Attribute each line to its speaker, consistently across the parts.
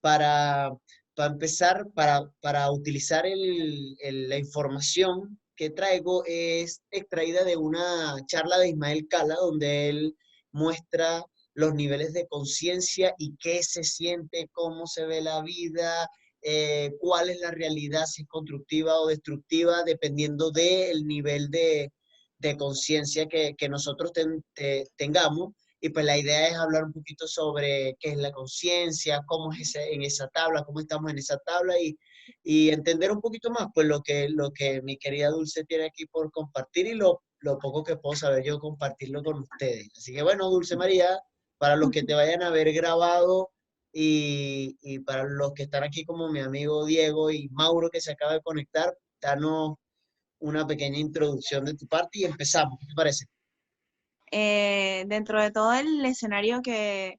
Speaker 1: para, para empezar, para utilizar la información que traigo es extraída de una charla de Ismael Cala, donde él muestra los niveles de conciencia y qué se siente, cómo se ve la vida, cuál es la realidad, si es constructiva o destructiva, dependiendo del nivel de conciencia que nosotros tengamos. Y pues la idea es hablar un poquito sobre qué es la conciencia, cómo es en esa tabla, cómo estamos en esa tabla y entender un poquito más pues lo que mi querida Dulce tiene aquí por compartir y lo poco que puedo saber yo compartirlo con ustedes. Así que bueno, Dulce María, para los que te vayan a ver grabado y para los que están aquí como mi amigo Diego y Mauro que se acaba de conectar, danos una pequeña introducción de tu parte y empezamos. ¿Qué te parece?
Speaker 2: Dentro de todo el escenario que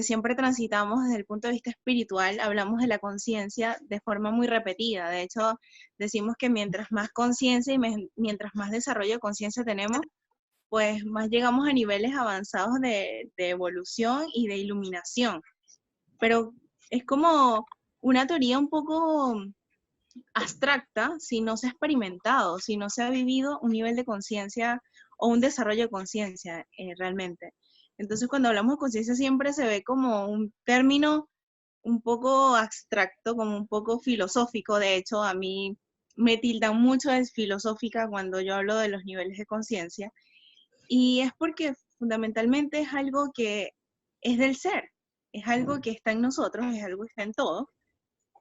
Speaker 2: siempre transitamos desde el punto de vista espiritual, hablamos de la conciencia de forma muy repetida. De hecho, decimos que mientras más conciencia y mientras más desarrollo de conciencia tenemos, pues más llegamos a niveles avanzados de evolución y de iluminación. Pero es como una teoría un poco abstracta si no se ha experimentado, si no se ha vivido un nivel de conciencia o un desarrollo de conciencia realmente. Entonces, cuando hablamos de conciencia siempre se ve como un término un poco abstracto, como un poco filosófico. De hecho, a mí me tildan mucho de filosófica cuando yo hablo de los niveles de conciencia. Y es porque fundamentalmente es algo que es del ser, es algo que está en nosotros, es algo que está en todo,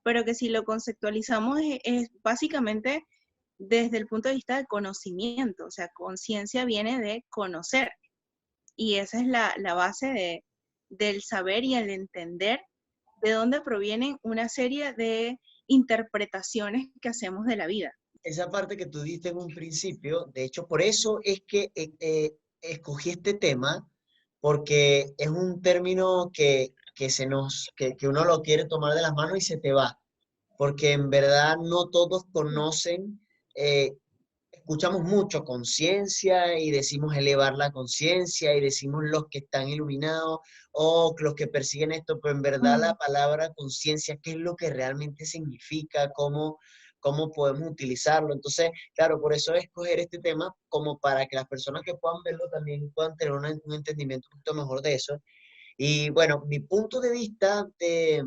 Speaker 2: pero que si lo conceptualizamos es básicamente desde el punto de vista de conocimiento, o sea, conciencia viene de conocer, y esa es la base del saber y el entender de dónde provienen una serie de interpretaciones que hacemos de la vida.
Speaker 1: Esa parte que tú diste en un principio, de hecho, por eso es que escogí este tema, porque es un término que uno lo quiere tomar de las manos y se te va, porque en verdad no todos conocen, escuchamos mucho conciencia y decimos elevar la conciencia y decimos los que están iluminados o los que persiguen esto, pero en verdad la
Speaker 2: Mm.
Speaker 1: palabra conciencia, ¿qué es lo que realmente significa? ¿Cómo podemos utilizarlo? Entonces, claro, por eso escoger este tema como para que las personas que puedan verlo también puedan tener un entendimiento un poquito mejor de eso. Y bueno, mi punto de vista de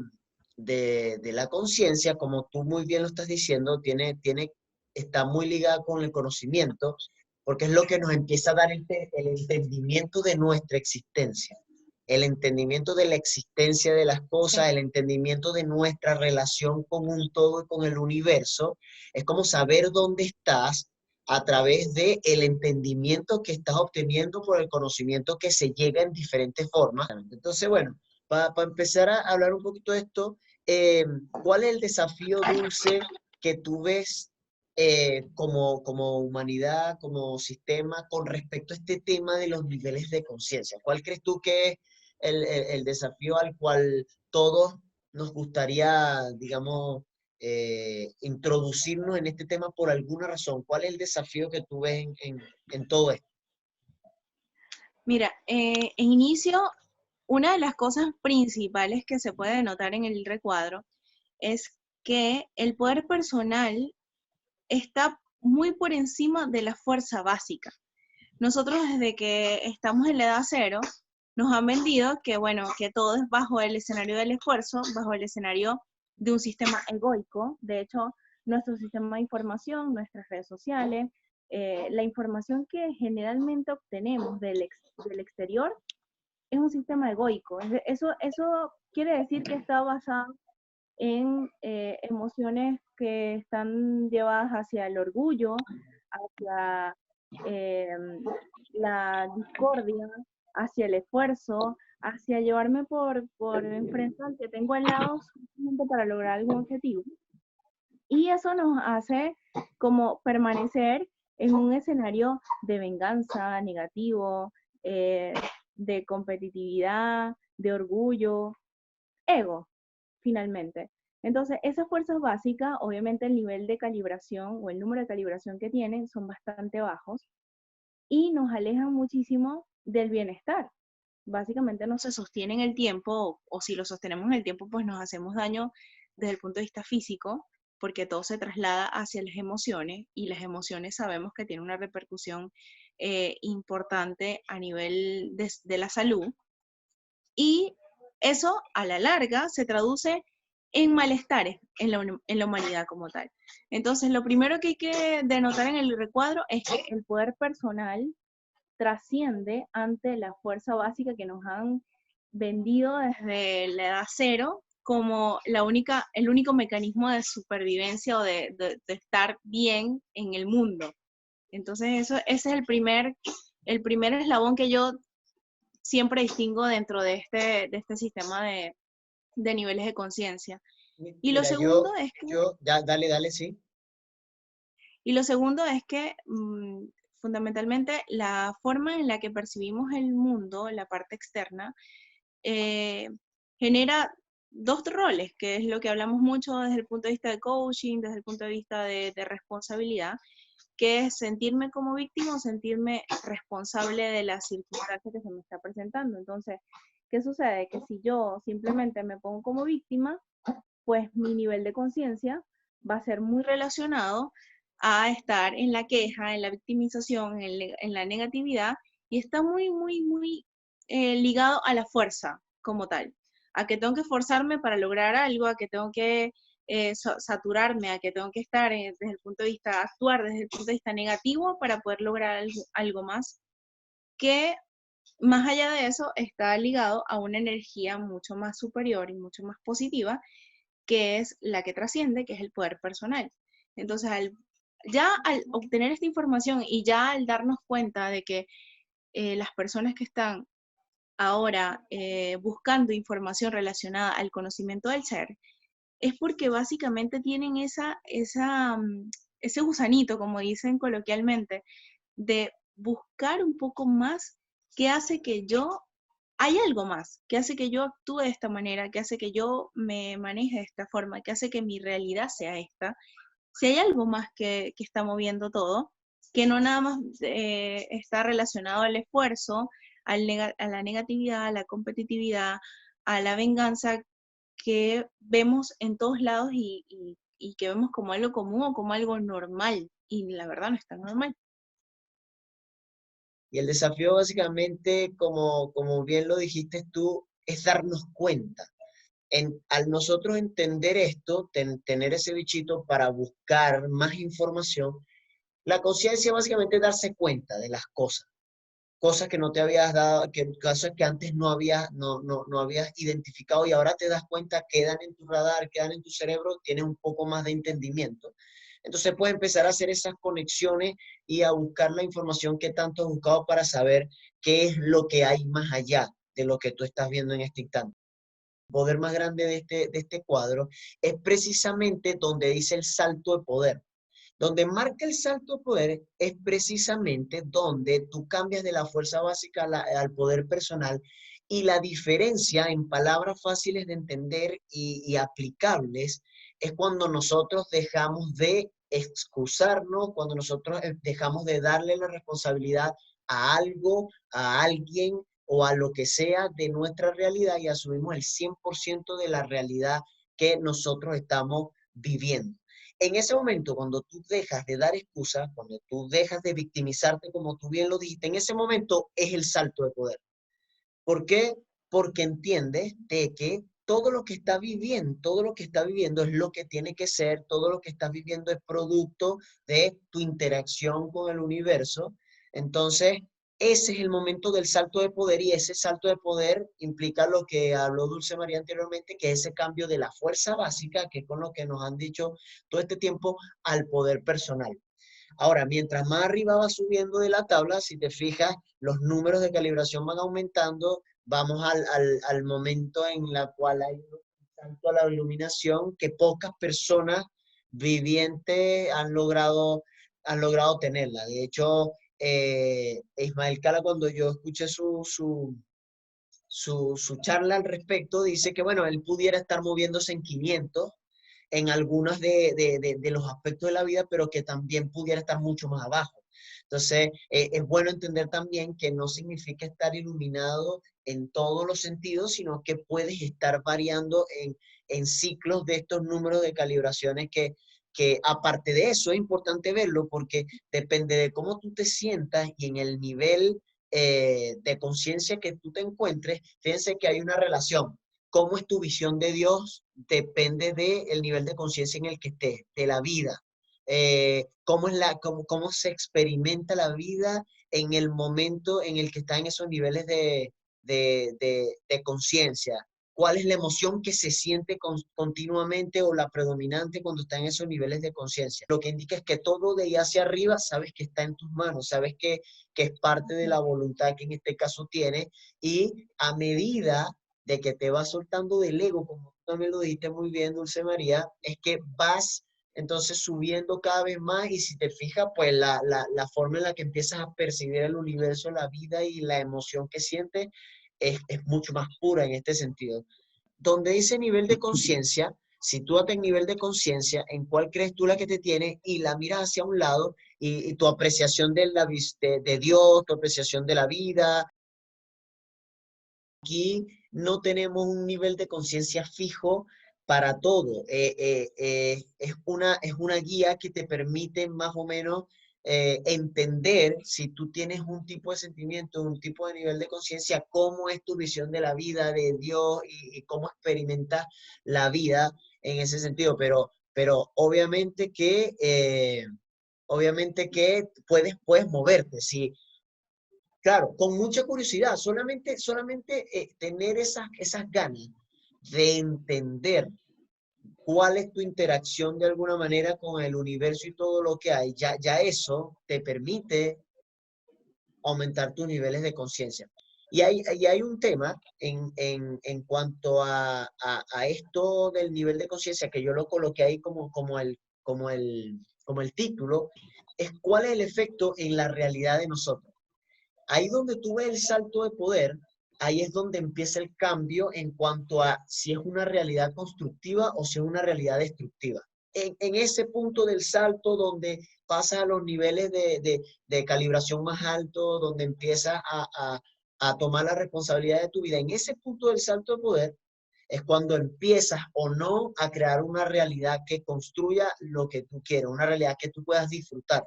Speaker 1: la conciencia, como tú muy bien lo estás diciendo, está muy ligada con el conocimiento, porque es lo que nos empieza a dar el entendimiento de nuestra existencia, el entendimiento de la existencia de las
Speaker 2: Sí.
Speaker 1: cosas, el entendimiento de nuestra relación con un todo y con el universo. Es como saber dónde estás a través de el entendimiento que estás obteniendo por el conocimiento que se llega en diferentes formas. Entonces, bueno, para empezar a hablar un poquito de esto, ¿cuál es el desafío, Dulce, que tú ves como humanidad, como sistema, con respecto a este tema de los niveles de conciencia? ¿Cuál crees tú que es el desafío al cual todos nos gustaría, digamos, introducirnos en este tema por alguna razón? ¿Cuál es el desafío que tú ves en todo esto?
Speaker 2: Mira, en inicio, una de las cosas principales que se puede notar en el recuadro es que el poder personal está muy por encima de la fuerza básica. Nosotros desde que estamos en la edad cero, nos han vendido que, bueno, que todo es bajo el escenario del esfuerzo, bajo el escenario de un sistema egoico. De hecho, nuestro sistema de información, nuestras redes sociales, la información que generalmente obtenemos del exterior es un sistema egoico. Eso quiere decir que está basado en emociones que están llevadas hacia el orgullo, hacia eh, la discordia, hacia el esfuerzo, hacia llevarme por enfrente al que tengo al lado simplemente para lograr algún objetivo. Y eso nos hace como permanecer en un escenario de venganza negativo, eh, de competitividad, de orgullo, ego, finalmente. Entonces, esas fuerzas básicas, obviamente el nivel de calibración o el número de calibración que tienen son bastante bajos y nos alejan muchísimo del bienestar. básicamente no se sostiene en el tiempo, o si lo sostenemos en el tiempo, pues nos hacemos daño desde el punto de vista físico, porque todo se traslada hacia las emociones, y las emociones sabemos que tienen una repercusión importante a nivel de la salud, y eso a la larga se traduce en malestares en la humanidad como tal. Entonces, lo primero que hay que denotar en el recuadro es que el poder personal trasciende ante la fuerza básica que nos han vendido desde la edad cero como el único mecanismo de supervivencia o de estar bien en el mundo. Entonces, ese es el primer eslabón que yo siempre distingo dentro de este sistema de niveles de conciencia. Y lo
Speaker 1: Mira,
Speaker 2: segundo es que,
Speaker 1: dale, sí.
Speaker 2: fundamentalmente la forma en la que percibimos el mundo, la parte externa, eh, genera dos roles, que es lo que hablamos mucho desde el punto de vista de coaching, desde el punto de vista de responsabilidad, que es sentirme como víctima o sentirme responsable de la circunstancia que se me está presentando. Entonces, ¿qué sucede? Que si yo simplemente me pongo como víctima, pues mi nivel de conciencia va a ser muy relacionado a estar en la queja, en la victimización, en la negatividad, y está muy, muy, muy ligado a la fuerza como tal, a que tengo que esforzarme para lograr algo, a que tengo que saturarme, a que tengo que estar desde el punto de vista, actuar desde el punto de vista negativo para poder lograr algo más, que más allá de eso está ligado a una energía mucho más superior y mucho más positiva, que es la que trasciende, que es el poder personal. Entonces, ya al obtener esta información y ya al darnos cuenta de que las personas que están ahora buscando información relacionada al conocimiento del ser, es porque básicamente tienen ese gusanito, como dicen coloquialmente, de buscar un poco más qué hace que yo, hay algo más, que hace que yo actúe de esta manera, que hace que yo me maneje de esta forma, que hace que mi realidad sea esta. Si hay algo más que está moviendo todo, que no nada más está relacionado al esfuerzo, a la negatividad, a la competitividad, a la venganza, que vemos en todos lados y que vemos como algo común o como algo normal, y la verdad no es tan normal.
Speaker 1: Y el desafío básicamente, como bien lo dijiste tú, es darnos cuenta. Al nosotros entender esto, tener ese bichito para buscar más información, la conciencia básicamente es darse cuenta de las cosas que no te habías dado, cosas que antes no habías identificado y ahora te das cuenta, quedan en tu radar, quedan en tu cerebro, tienes un poco más de entendimiento. Entonces puedes empezar a hacer esas conexiones y a buscar la información que tanto has buscado para saber qué es lo que hay más allá de lo que tú estás viendo en este instante. El poder más grande de este cuadro es precisamente donde dice el salto de poder. Donde marca el salto de poder es precisamente donde tú cambias de la fuerza básica al poder personal, y la diferencia en palabras fáciles de entender y aplicables es cuando nosotros dejamos de excusarnos, cuando nosotros dejamos de darle la responsabilidad a algo, a alguien o a lo que sea de nuestra realidad y asumimos el 100% de la realidad que nosotros estamos viviendo. En ese momento, cuando tú dejas de dar excusas, cuando tú dejas de victimizarte, como tú bien lo dijiste, en ese momento es el salto de poder. ¿Por qué? Porque entiendes de que todo lo que está viviendo es lo que tiene que ser, todo lo que estás viviendo es producto de tu interacción con el universo. Entonces, ese es el momento del salto de poder, y ese salto de poder implica lo que habló Dulce María anteriormente, que es ese cambio de la fuerza básica, que es con lo que nos han dicho todo este tiempo, al poder personal. Ahora, mientras más arriba va subiendo de la tabla, si te fijas, los números de calibración van aumentando, vamos al momento en la cual hay un salto a la iluminación que pocas personas vivientes han logrado tenerla. De hecho, Ismael Cala, cuando yo escuché su charla al respecto, dice que, bueno, él pudiera estar moviéndose en 500 en algunos de los aspectos de la vida, pero que también pudiera estar mucho más abajo. Entonces, es bueno entender también que no significa estar iluminado en todos los sentidos, sino que puedes estar variando en ciclos de estos números de calibraciones que aparte de eso es importante verlo porque depende de cómo tú te sientas y en el nivel de conciencia que tú te encuentres, fíjense que hay una relación. Cómo es tu visión de Dios depende del nivel de conciencia en el que estés, de la vida. Cómo se experimenta la vida en el momento en el que está en esos niveles de conciencia. ¿Cuál es la emoción que se siente continuamente o la predominante cuando está en esos niveles de conciencia? Lo que indica es que todo de ahí hacia arriba sabes que está en tus manos, sabes que es parte de la voluntad que en este caso tienes y a medida de que te vas soltando del ego, como tú también lo dijiste muy bien, Dulce María, es que vas entonces subiendo cada vez más y si te fijas, pues la forma en la que empiezas a percibir el universo, la vida y la emoción que sientes es mucho más pura en este sentido. Donde dice nivel de conciencia, sitúate en nivel de conciencia, en cuál crees tú la que te tiene y la miras hacia un lado y tu apreciación de Dios, tu apreciación de la vida. Aquí no tenemos un nivel de conciencia fijo para todo. Es una guía que te permite más o menos entender si tú tienes un tipo de sentimiento, un tipo de nivel de conciencia, cómo es tu visión de la vida, de Dios y cómo experimentas la vida en ese sentido. Pero obviamente que puedes moverte. Si Claro, con mucha curiosidad, solamente tener esas ganas de entender cuál es tu interacción de alguna manera con el universo y todo lo que hay, ya eso te permite aumentar tus niveles de conciencia. Y hay un tema en cuanto a esto del nivel de conciencia, que yo lo coloqué ahí como el título, es cuál es el efecto en la realidad de nosotros. Ahí donde tú ves el salto de poder, ahí es donde empieza el cambio en cuanto a si es una realidad constructiva o si es una realidad destructiva. En ese punto del salto donde pasas a los niveles de calibración más alto, donde empiezas a tomar la responsabilidad de tu vida, en ese punto del salto de poder es cuando empiezas o no a crear una realidad que construya lo que tú quieres, una realidad que tú puedas disfrutar.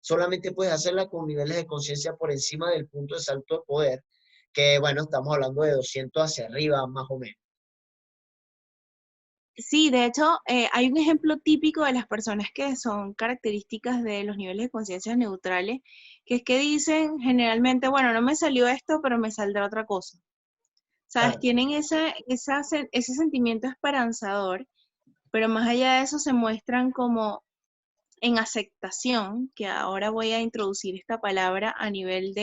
Speaker 1: Solamente puedes hacerla con niveles de conciencia por encima del punto de salto de poder, que bueno, estamos hablando de 200 hacia arriba, más o menos.
Speaker 2: Sí, de hecho, hay un ejemplo típico de las personas que son características de los niveles de conciencia neutrales, que es que dicen generalmente, bueno, no me salió esto, pero me saldrá otra cosa. ¿Sabes?
Speaker 1: Claro.
Speaker 2: Tienen ese sentimiento esperanzador, pero más allá de eso se muestran como en aceptación, que ahora voy a introducir esta palabra a nivel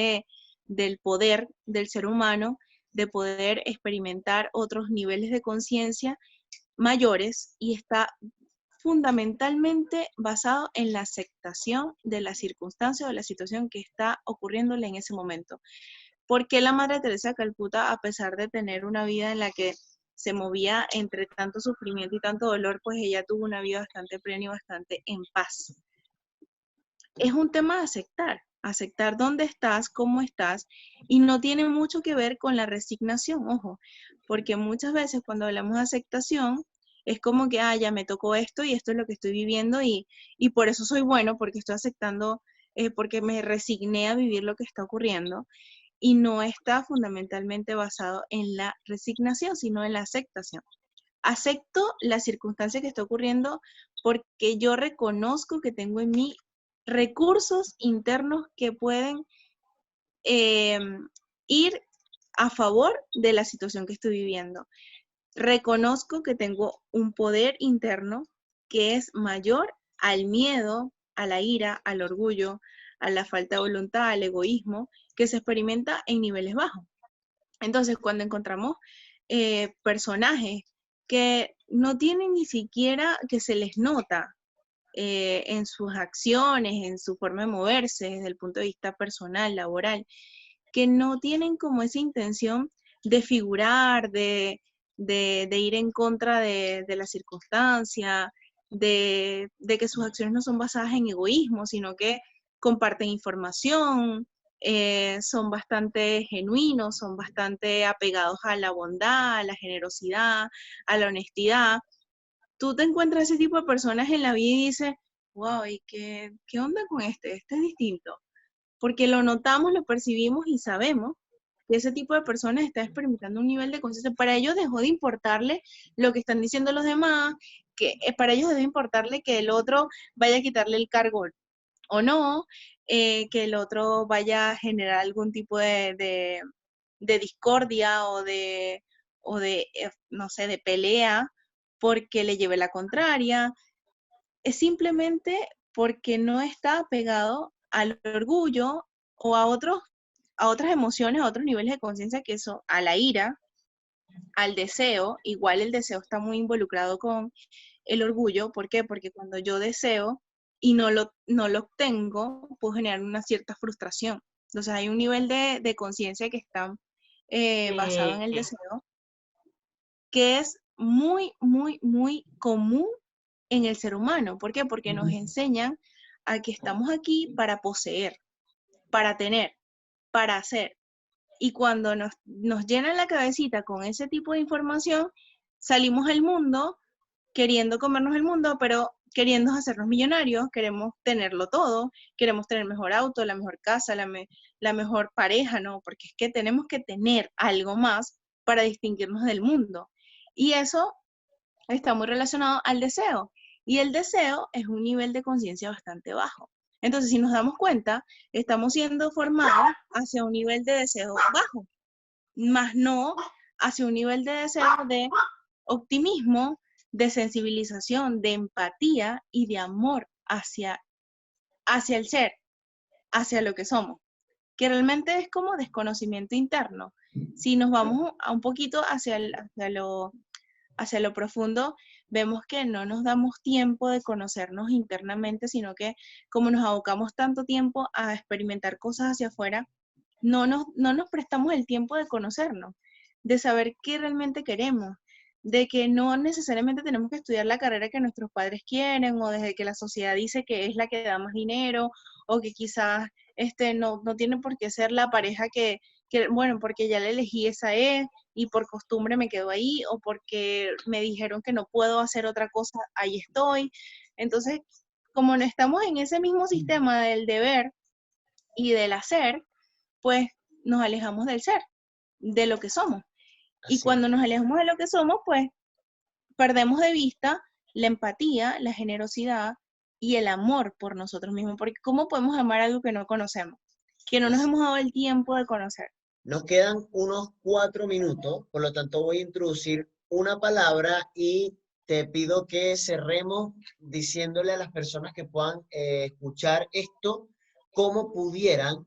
Speaker 2: del poder del ser humano, de poder experimentar otros niveles de conciencia mayores y está fundamentalmente basado en la aceptación de la circunstancia o de la situación que está ocurriéndole en ese momento. ¿Por qué la Madre Teresa de Calcuta, a pesar de tener una vida en la que se movía entre tanto sufrimiento y tanto dolor, pues ella tuvo una vida bastante plena y bastante en paz? Es un tema de aceptar dónde estás, cómo estás, y no tiene mucho que ver con la resignación, ojo, porque muchas veces cuando hablamos de aceptación, es como que, ya me tocó esto y esto es lo que estoy viviendo y por eso soy bueno, porque estoy aceptando, porque me resigné a vivir lo que está ocurriendo, y no está fundamentalmente basado en la resignación, sino en la aceptación. Acepto la circunstancia que está ocurriendo porque yo reconozco que tengo en mí recursos internos que pueden eh, ir a favor de la situación que estoy viviendo. Reconozco que tengo un poder interno que es mayor al miedo, a la ira, al orgullo, a la falta de voluntad, al egoísmo, que se experimenta en niveles bajos. Entonces, cuando encontramos personajes que no tienen ni siquiera que se les nota en sus acciones, en su forma de moverse desde el punto de vista personal, laboral, que no tienen como esa intención de figurar, de ir en contra de la circunstancia, de que sus acciones no son basadas en egoísmo, sino que comparten información, son bastante genuinos, son bastante apegados a la bondad, a la generosidad, a la honestidad. Tú te encuentras ese tipo de personas en la vida y dices, wow, ¿y qué onda con este? Este es distinto. Porque lo notamos, lo percibimos y sabemos que ese tipo de personas está experimentando un nivel de conciencia. Para ellos dejó de importarle lo que están diciendo los demás, que para ellos debe importarle que el otro vaya a quitarle el cargo o no, que el otro vaya a generar algún tipo de discordia o de no sé, de pelea porque le lleve la contraria. Es simplemente porque no está apegado al orgullo o a otras emociones, a otros niveles de conciencia que eso, a la ira, al deseo. Igual el deseo está muy involucrado con el orgullo. ¿Por qué? Porque cuando yo deseo y no lo obtengo, puedo generar una cierta frustración. Entonces hay un nivel de conciencia que está basado en el deseo, que es muy, muy, muy común en el ser humano. ¿Por qué? Porque nos enseñan a que estamos aquí para poseer, para tener, para hacer. Y cuando nos llenan la cabecita con ese tipo de información, salimos al mundo queriendo comernos el mundo, pero queriendo hacernos millonarios, queremos tenerlo todo, queremos tener el mejor auto, la mejor casa, la mejor pareja, ¿no? Porque es que tenemos que tener algo más para distinguirnos del mundo. Y eso está muy relacionado al deseo. Y el deseo es un nivel de conciencia bastante bajo. Entonces, si nos damos cuenta, estamos siendo formados hacia un nivel de deseo bajo, más no hacia un nivel de deseo de optimismo, de sensibilización, de empatía y de amor hacia el ser, hacia lo que somos, que realmente es como desconocimiento interno. Si nos vamos a un poquito hacia lo profundo, vemos que no nos damos tiempo de conocernos internamente, sino que como nos abocamos tanto tiempo a experimentar cosas hacia afuera, no nos prestamos el tiempo de conocernos, de saber qué realmente queremos, de que no necesariamente tenemos que estudiar la carrera que nuestros padres quieren o desde que la sociedad dice que es la que da más dinero o que quizás no tiene por qué ser la pareja bueno, porque ya la elegí, esa es, y por costumbre me quedo ahí, o porque me dijeron que no puedo hacer otra cosa, ahí estoy. Entonces, como no estamos en ese mismo sistema del deber y del hacer, pues nos alejamos del ser, de lo que somos. Y
Speaker 1: Así es.
Speaker 2: cuando nos alejamos de lo que somos, pues perdemos de vista la empatía, la generosidad y el amor por nosotros mismos. Porque ¿cómo podemos amar algo que no conocemos? Que no nos
Speaker 1: Así.
Speaker 2: hemos dado el tiempo de conocer.
Speaker 1: Nos quedan unos 4 minutos, por lo tanto voy a introducir una palabra y te pido que cerremos diciéndole a las personas que puedan escuchar esto, cómo pudieran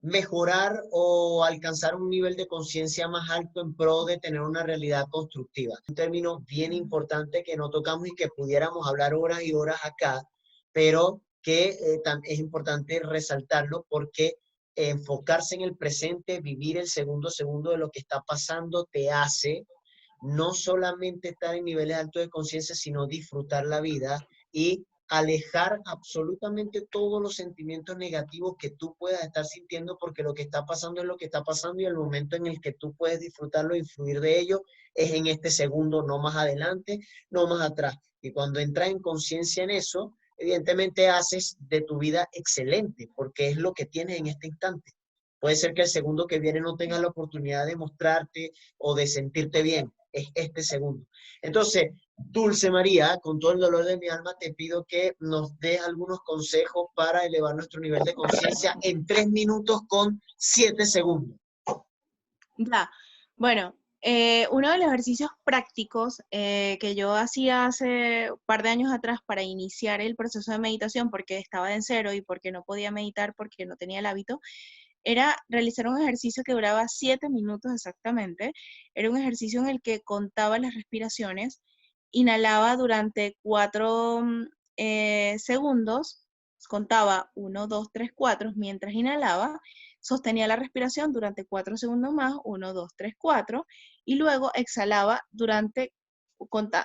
Speaker 1: mejorar o alcanzar un nivel de conciencia más alto en pro de tener una realidad constructiva. Un término bien importante que no tocamos y que pudiéramos hablar horas y horas acá, pero que es importante resaltarlo porque enfocarse en el presente, vivir el segundo segundo de lo que está pasando, te hace no solamente estar en niveles altos de conciencia, sino disfrutar la vida y alejar absolutamente todos los sentimientos negativos que tú puedas estar sintiendo, porque lo que está pasando es lo que está pasando y el momento en el que tú puedes disfrutarlo e influir de ello es en este segundo, no más adelante, no más atrás. Y cuando entras en conciencia en eso, evidentemente haces de tu vida excelente, porque es lo que tienes en este instante. Puede ser que el segundo que viene no tengas la oportunidad de mostrarte o de sentirte bien, es este segundo. Entonces, Dulce María, con todo el dolor de mi alma, te pido que nos des algunos consejos para elevar nuestro nivel de conciencia en 3 minutos con 7 segundos.
Speaker 2: Ya, bueno, uno de los ejercicios prácticos que yo hacía hace un par de años atrás para iniciar el proceso de meditación, porque estaba en cero y porque no podía meditar porque no tenía el hábito, era realizar un ejercicio que duraba 7 minutos exactamente. Era un ejercicio en el que contaba las respiraciones, inhalaba durante 4 segundos, contaba 1, 2, 3, 4 mientras inhalaba, sostenía la respiración durante 4 segundos más, 1, 2, 3, 4, y luego exhalaba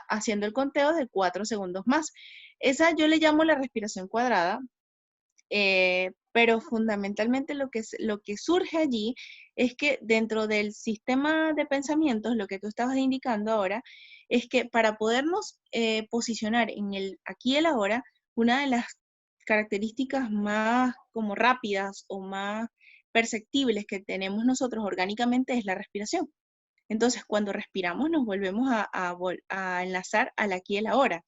Speaker 2: haciendo el conteo de 4 segundos más. Esa yo le llamo la respiración cuadrada, Pero fundamentalmente lo que surge allí es que dentro del sistema de pensamientos, lo que tú estabas indicando ahora, es que para podernos posicionar en el aquí y el ahora, una de las características más como rápidas o más perceptibles que tenemos nosotros orgánicamente es la respiración. Entonces, cuando respiramos, nos volvemos a enlazar al aquí y el ahora.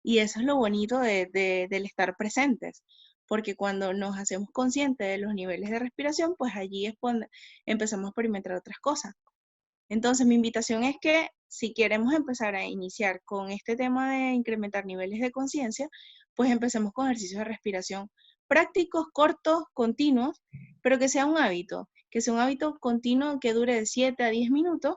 Speaker 2: Y eso es lo bonito del estar presentes, porque cuando nos hacemos conscientes de los niveles de respiración, pues allí es cuando empezamos a experimentar otras cosas. Entonces, mi invitación es que si queremos empezar a iniciar con este tema de incrementar niveles de conciencia, pues empecemos con ejercicios de respiración prácticos, cortos, continuos, pero que sea un hábito continuo que dure de 7 a 10 minutos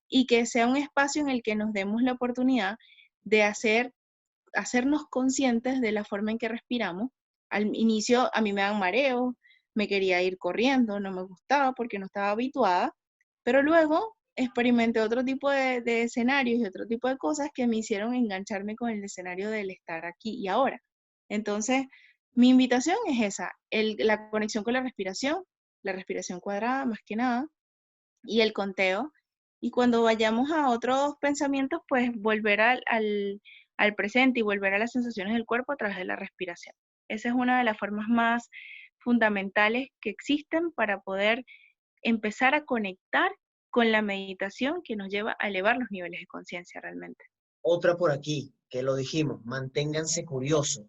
Speaker 2: y que sea un espacio en el que nos demos la oportunidad de hacernos conscientes de la forma en que respiramos. Al inicio a mí me dan mareos, me quería ir corriendo, no me gustaba porque no estaba habituada, pero luego experimenté otro tipo de escenarios y otro tipo de cosas que me hicieron engancharme con el escenario del estar aquí y ahora. Entonces, mi invitación es esa, la conexión con la respiración cuadrada más que nada, y el conteo. Y cuando vayamos a otros pensamientos, pues volver al presente y volver a las sensaciones del cuerpo a través de la respiración. Esa es una de las formas más fundamentales que existen para poder empezar a conectar con la meditación que nos lleva a elevar los niveles de conciencia realmente.
Speaker 1: Otra por aquí, que lo dijimos, manténganse curiosos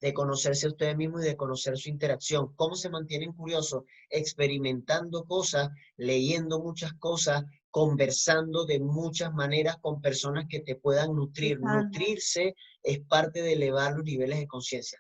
Speaker 1: de conocerse a ustedes mismos y de conocer su interacción. ¿Cómo se mantienen curiosos? Experimentando cosas, leyendo muchas cosas, conversando de muchas maneras con personas que te puedan nutrir.
Speaker 2: Exacto.
Speaker 1: Nutrirse es parte de elevar los niveles de conciencia.